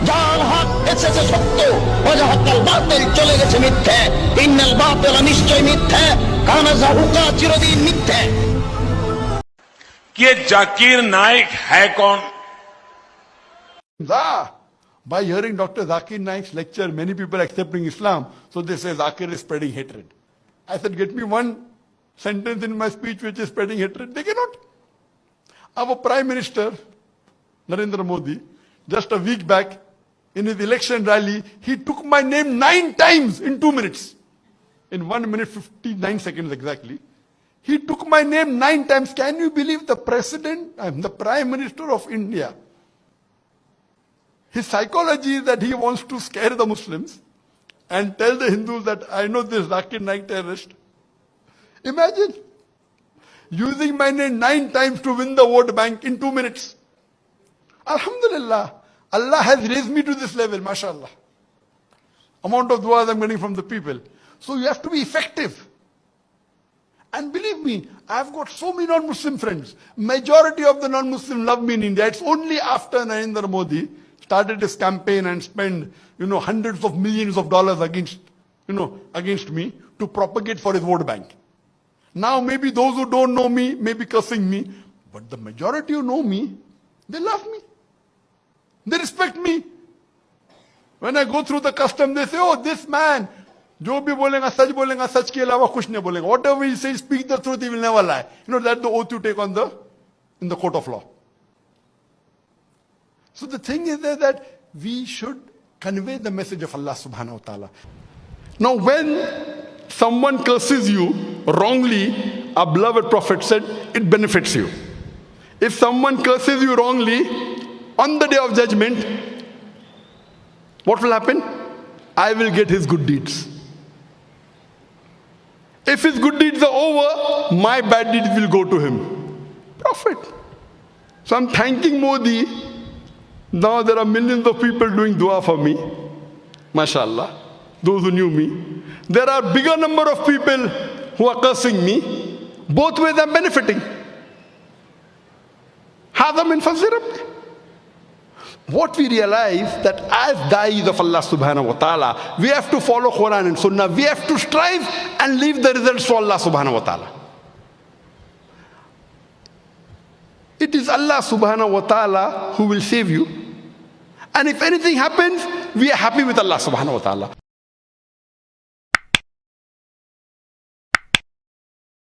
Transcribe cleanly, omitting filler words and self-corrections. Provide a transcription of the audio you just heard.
যার হক এসেছে সত্য, ওয়াজাহাকাল বাতিল চলে গেছে মিথ্যে। ইন্নাল বাতিল নিশ্চয় মিথ্যে, কানা যাহুকা চিরদিন মিথ্যে। कि जाकिर नाइक है कौन? By hearing Dr. Zakir Naik's lecture, many people are accepting Islam, so they say Zakir is spreading hatred. I said, get me one sentence in my speech which is spreading hatred. They cannot. Our Prime Minister, Narendra Modi, just a week back, in his election rally, he took my name 9 times in 2 minutes. In 1 minute 59 seconds exactly. He took my name 9 times. Can you believe the President, the Prime Minister of India? His psychology is that he wants to scare the Muslims and tell the Hindus that I know this Zakir Naik terrorist. Imagine using my name 9 times to win the vote bank in 2 minutes. Alhamdulillah, Allah has raised me to this level, mashallah. Amount of du'as I'm getting from the people. So you have to be effective. And believe me, I've got so many non-Muslim friends. Majority of the non-Muslims love me in India. It's only after Narendra Modi started his campaign and spent, hundreds of millions of dollars against me to propagate for his vote bank. Now maybe those who don't know me may be cursing me, but the majority who know me, they love me. They respect me. When I go through the custom, they say, oh, this man, जो भी बोलेगा सच के अलावा कुछ नहीं बोलेगा. Whatever he says, speak the truth, he will never lie. That's the oath you take in the court of law. So the thing is that we should convey the message of Allah subhanahu wa ta'ala. Now when someone curses you wrongly, our beloved Prophet said, it benefits you. If someone curses you wrongly, on the day of judgment, what will happen? I will get his good deeds. If his good deeds are over, my bad deeds will go to him. Prophet. So I'm thanking Modi. Now there are millions of people doing dua for me. MashaAllah. Those who knew me. There are bigger number of people who are cursing me. Both ways I'm benefiting. Hada min fazli Rabbi. What we realize that as da'is of Allah subhanahu wa ta'ala, we have to follow Quran and Sunnah. We have to strive and leave the results to Allah subhanahu wa ta'ala. It is Allah subhanahu wa ta'ala who will save you. And if anything happens, we are happy with Allah subhanahu wa ta'ala.